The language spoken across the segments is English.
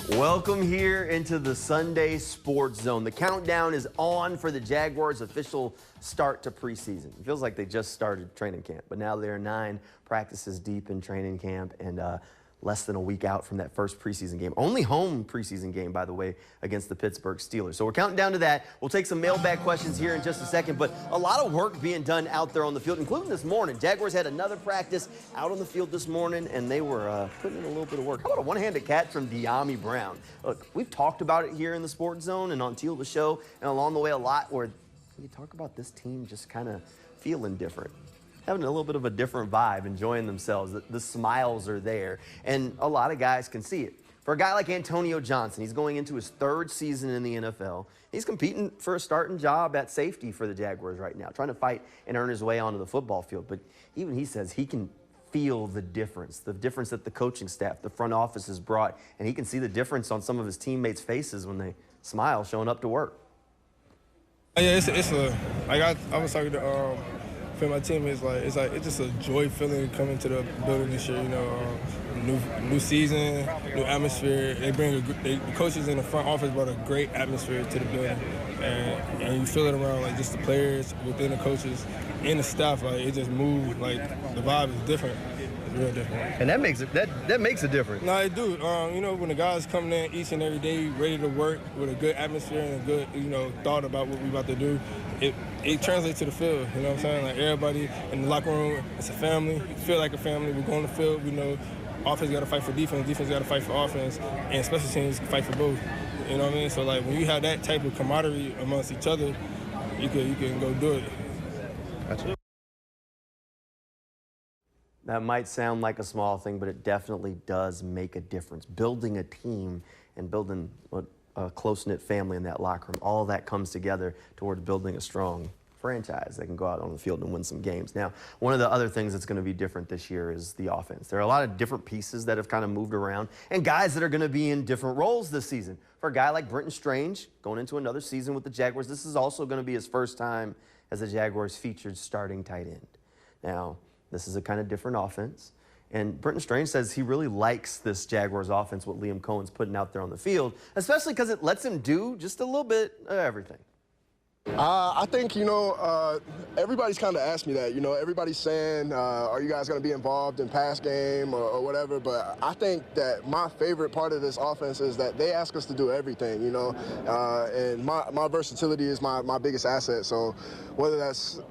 Welcome here into the Sunday Sports Zone. The countdown is on for the Jaguars' official start to preseason. It feels like they just started training camp, but now they're 9 practices deep in training camp and less than a week out from that first preseason game. Only home preseason game, by the way, against the Pittsburgh Steelers. So we're counting down to that. We'll take some mailbag questions here in just a second, but a lot of work being done out there on the field, including this morning. Jaguars had another practice out on the field this morning, and they were putting in a little bit of work. How about a one-handed catch from Diami Brown? Look, we've talked about it here in the Sports Zone and on Teal the Show and along the way a lot, where you talk about this team just kind of feeling different, having a little bit of a different vibe, enjoying themselves. The smiles are there, and a lot of guys can see it. For a guy like Antonio Johnson, he's going into his 3rd season in the NFL. He's competing for a starting job at safety for the Jaguars right now, trying to fight and earn his way onto the football field. But even he says he can feel the difference that the coaching staff, the front office has brought, and he can see the difference on some of his teammates' faces when they smile showing up to work. Yeah, I was talking to for my team, it's just a joy feeling coming to the building this year. You know, new season, new atmosphere. The coaches in the front office brought a great atmosphere to the building, and you feel it around like just the players, within the coaches, and the staff. Like it just moved. Like the vibe is different. It's real different. And that makes a difference. No, it do. You know, when the guys coming in each and every day, ready to work with a good atmosphere and a good, thought about what we about to do, it translates to the field. You know what I'm saying? Like everybody in the locker room, it's a family. You feel like a family. We go on the field. We know offense got to fight for defense. Defense got to fight for offense, and special teams fight for both. You know what I mean? So like when you have that type of camaraderie amongst each other, you can go do it. Gotcha. That might sound like a small thing, but it definitely does make a difference. Building a team and building a close-knit family in that locker room, all of that comes together towards building a strong franchise that can go out on the field and win some games. Now, one of the other things that's going to be different this year is the offense. There are a lot of different pieces that have kind of moved around and guys that are going to be in different roles this season. For a guy like Brenton Strange, going into another season with the Jaguars, this is also going to be his first time as the Jaguars' featured starting tight end. Now, this is a kind of different offense. And Brenton Strange says he really likes this Jaguars offense, what Liam Cohen's putting out there on the field, especially because it lets him do just a little bit of everything. I think, everybody's kind of asked me that. Everybody's saying, are you guys going to be involved in pass game or whatever? But I think that my favorite part of this offense is that they ask us to do everything, and my versatility is my biggest asset. So whether that's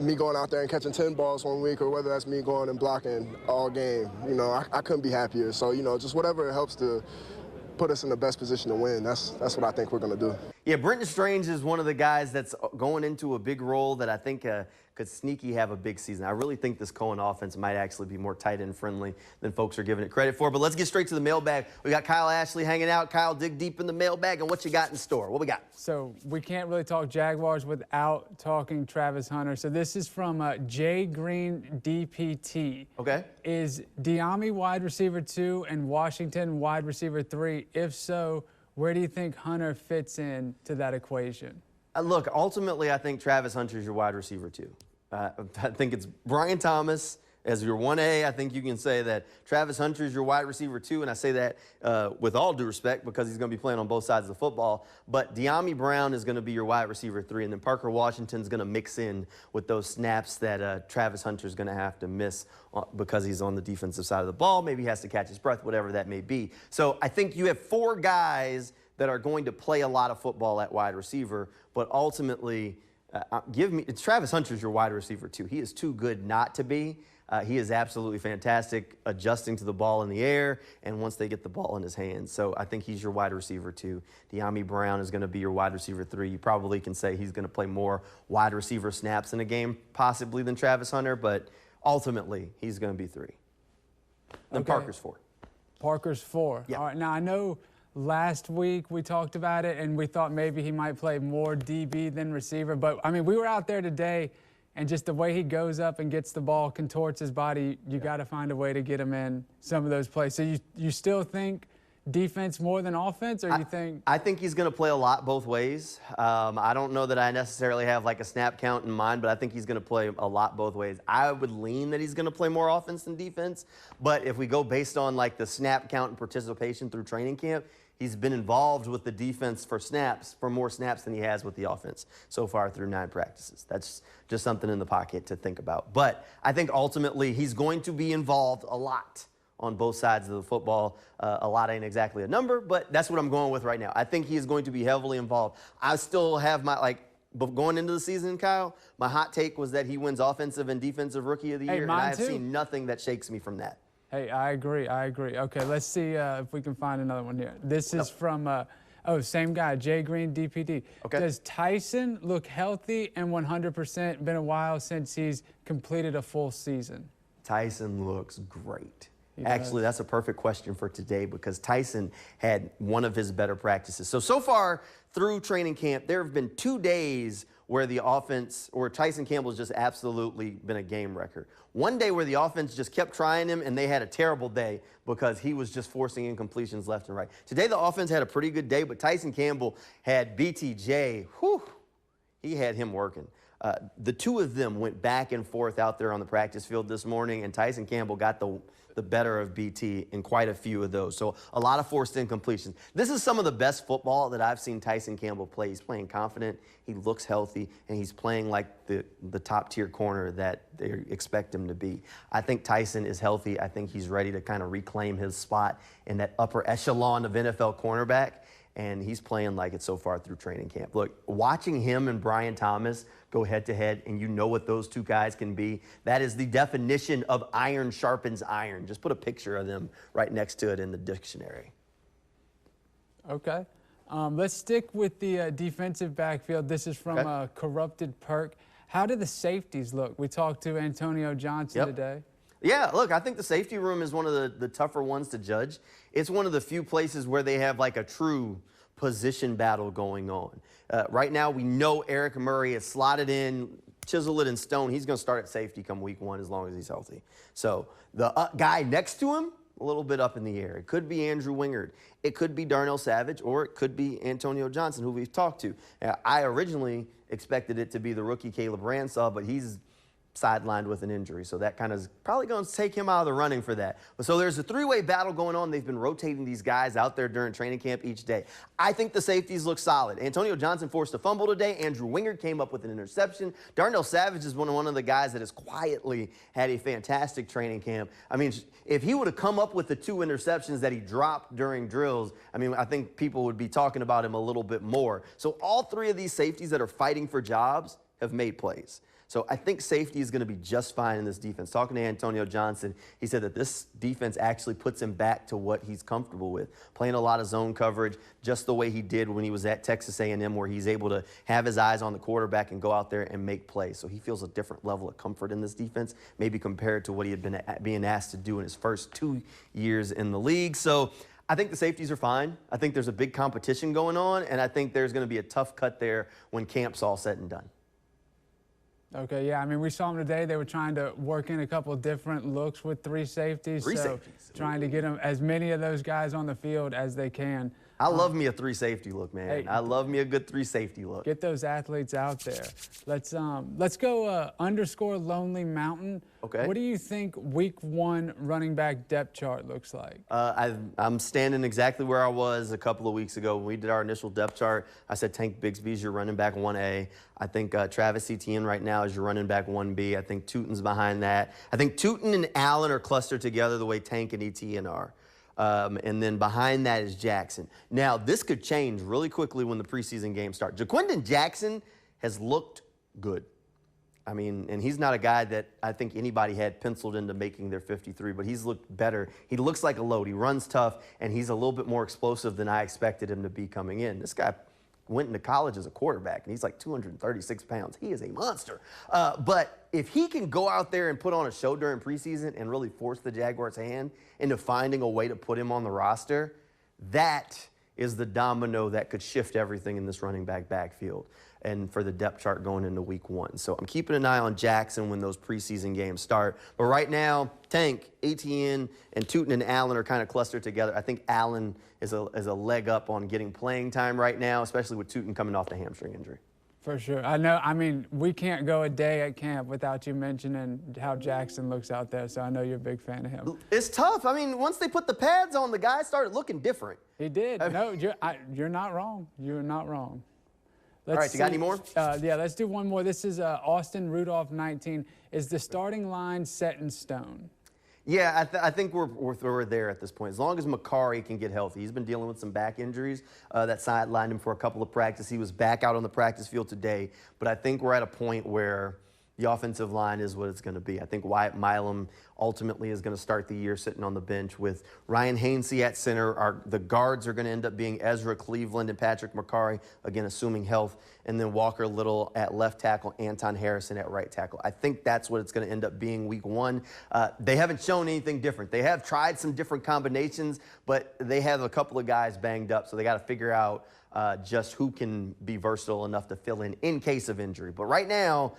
me going out there and catching 10 balls one week or whether that's me going and blocking all game, I couldn't be happier. So, just whatever helps to put us in the best position to win, that's what I think we're going to do. Yeah, Brenton Strange is one of the guys that's going into a big role that I think could sneaky have a big season. I really think this Cohen offense might actually be more tight end friendly than folks are giving it credit for. But let's get straight to the mailbag. We got Kyle Ashley hanging out. Kyle, dig deep in the mailbag, and what you got in store? What we got? So we can't really talk Jaguars without talking Travis Hunter. So this is from Jay Green DPT. Okay. Is Diami wide receiver 2 and Washington wide receiver 3? If so, where do you think Hunter fits in to that equation? Look, ultimately, I think Travis Hunter is your wide receiver 2. I think it's Brian Thomas as your 1A. I think you can say that Travis Hunter is your wide receiver 2, and I say that with all due respect because he's going to be playing on both sides of the football. But Diami Brown is going to be your wide receiver 3, and then Parker Washington's going to mix in with those snaps that Travis Hunter's going to have to miss because he's on the defensive side of the ball. Maybe he has to catch his breath, whatever that may be. So I think you have 4 guys that are going to play a lot of football at wide receiver, but ultimately, Travis Hunter's your wide receiver 2. He is too good not to be. He is absolutely fantastic adjusting to the ball in the air and once they get the ball in his hands. So I think he's your wide receiver 2. Diami Brown is going to be your wide receiver 3. You probably can say he's going to play more wide receiver snaps in a game possibly than Travis Hunter, but ultimately he's going to be 3. Then okay. Parker's 4. Parker's 4. Yeah. All right. Now I know last week we talked about it and we thought maybe he might play more DB than receiver, but I mean we were out there today and just the way he goes up and gets the ball, contorts his body, you got to find a way to get him in some of those plays. So you still think defense more than offense, or you think? I think he's going to play a lot both ways. I don't know that I necessarily have like a snap count in mind, but I think he's going to play a lot both ways. I would lean that he's going to play more offense than defense, but if we go based on like the snap count and participation through training camp, he's been involved with the defense for more snaps than he has with the offense so far through 9 practices. That's just something in the pocket to think about. But I think ultimately he's going to be involved a lot on both sides of the football. A lot ain't exactly a number, but that's what I'm going with right now. I think he is going to be heavily involved. I still have going into the season, Kyle, my hot take was that he wins offensive and defenve rookie of the year, and I have seen nothing that shakes me from that. Hey, I agree. Okay, let's see if we can find another one here. This is from, same guy, Jay Green, DPD. Okay. Does Tyson look healthy and 100%? Been a while since he's completed a full season. Tyson looks great. Actually, that's a perfect question for today because Tyson had one of his better practices. So far through training camp, there have been 2 days where the offense, or Tyson Campbell's just absolutely been a game wrecker. One day where the offense just kept trying him and they had a terrible day because he was just forcing incompletions left and right. Today the offense had a pretty good day, but Tyson Campbell had BTJ, he had him working. The 2 of them went back and forth out there on the practice field this morning, and Tyson Campbell got the better of BT in quite a few of those. So a lot of forced incompletions. This is some of the best football that I've seen Tyson Campbell play. He's playing confident, he looks healthy, and he's playing like the top-tier corner that they expect him to be. I think Tyson is healthy. I think he's ready to kind of reclaim his spot in that upper echelon of NFL cornerback, and he's playing like it so far through training camp. Look, watching him and Brian Thomas go head-to-head, and you know what those 2 guys can be, that is the definition of iron sharpens iron. Just put a picture of them right next to it in the dictionary. Okay. Let's stick with the defensive backfield. This is from Corrupted Perk. How do the safeties look? We talked to Antonio Johnson today. Yeah, look, I think the safety room is one of the tougher ones to judge. It's one of the few places where they have like a true position battle going on. Right now, we know Eric Murray is slotted in, chisel it in stone. He's going to start at safety come week 1 as long as he's healthy. So the guy next to him, a little bit up in the air. It could be Andrew Wingard. It could be Darnell Savage, or it could be Antonio Johnson, who we've talked to. I originally expected it to be the rookie Caleb Ransaw, but he's sidelined with an injury, so that kind of is probably going to take him out of the running for that. So there's a 3-way battle going on. They've been rotating these guys out there during training camp each day. I think the safeties look solid. Antonio Johnson forced a fumble today. Andrew Wingard came up with an interception. Darnell Savage is one of the guys that has quietly had a fantastic training camp. I mean, if he would have come up with the 2 interceptions that he dropped during drills, I mean, I think people would be talking about him a little bit more. So all 3 of these safeties that are fighting for jobs have made plays. So I think safety is going to be just fine in this defense. Talking to Antonio Johnson, he said that this defense actually puts him back to what he's comfortable with, playing a lot of zone coverage, just the way he did when he was at Texas A&M, where he's able to have his eyes on the quarterback and go out there and make plays. So he feels a different level of comfort in this defense, maybe compared to what he had been being asked to do in his first 2 years in the league. So I think the safeties are fine. I think there's a big competition going on, and I think there's going to be a tough cut there when camp's all said and done. Okay, yeah, I mean, we saw them today. They were trying to work in a couple of different looks with 3 safeties. Trying to get them as many of those guys on the field as they can. I love me a 3 safety look, man. Hey, I love me a good 3 safety look. Get those athletes out there. Let's go _Lonely Mountain. Okay. What do you think week 1 running back depth chart looks like? I'm standing exactly where I was a couple of weeks ago when we did our initial depth chart. I said Tank Bigsby's your running back 1A. I think Travis Etienne right now is your running back 1B. I think Tootin's behind that. I think Tootin and Allen are clustered together the way Tank and Etienne are. And then behind that is Jackson. Now, this could change really quickly when the preseason games start. Jaquindon Jackson has looked good. I mean, and he's not a guy that I think anybody had penciled into making their 53, but he's looked better. He looks like a load. He runs tough, and he's a little bit more explosive than I expected him to be coming in. This guy went into college as a quarterback, and he's like 236 pounds. He is a monster. But if he can go out there and put on a show during preseason and really force the Jaguars' hand into finding a way to put him on the roster, that is the domino that could shift everything in this running back backfield. and for the depth chart going into week 1. So I'm keeping an eye on Jackson when those preseason games start. But right now, Tank, Etienne, and Tootin and Allen are kind of clustered together. I think Allen is a leg up on getting playing time right now, especially with Tootin coming off the hamstring injury. For sure. I know. I mean, we can't go a day at camp without you mentioning how Jackson looks out there, so I know you're a big fan of him. It's tough. I mean, once they put the pads on, the guy started looking different. He did. No, you're not wrong. You're not wrong. All right, you got any more? Yeah, let's do one more. This is Austin Rudolph, 19. Is the starting line set in stone? Yeah, I think we're there at this point. As long as Macari can get healthy. He's been dealing with some back injuries that sidelined him for a couple of practices. He was back out on the practice field today. But I think we're at a point where the offensive line is what it's going to be. I think Wyatt Milam ultimately is going to start the year sitting on the bench with Ryan Hainsey at center. The guards are going to end up being Ezra Cleveland and Patrick Macari, again, assuming health, and then Walker Little at left tackle, Anton Harrison at right tackle. I think that's what it's going to end up being week 1. They haven't shown anything different. They have tried some different combinations, but they have a couple of guys banged up, so they got to figure out just who can be versatile enough to fill in case of injury. But right now,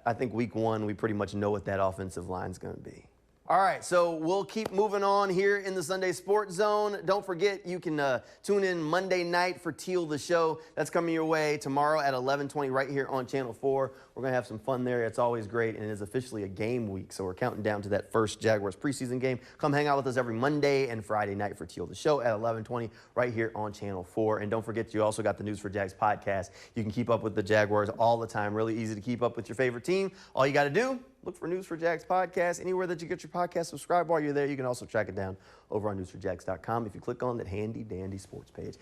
I think week 1, we pretty much know what that offensive line is going to be. All right, so we'll keep moving on here in the Sunday Sports Zone. Don't forget, you can tune in Monday night for Teal the Show. That's coming your way tomorrow at 11:20 right here on Channel 4. We're going to have some fun there. It's always great, and it is officially a game week, so we're counting down to that first Jaguars preseason game. Come hang out with us every Monday and Friday night for Teal the Show at 11:20 right here on Channel 4. And don't forget, you also got the News for Jags podcast. You can keep up with the Jaguars all the time. Really easy to keep up with your favorite team. All you got to do, look for News for Jags podcast anywhere that you get your podcast. Subscribe while you're there. You can also track it down over on newsforjags.com if you click on that handy dandy sports page.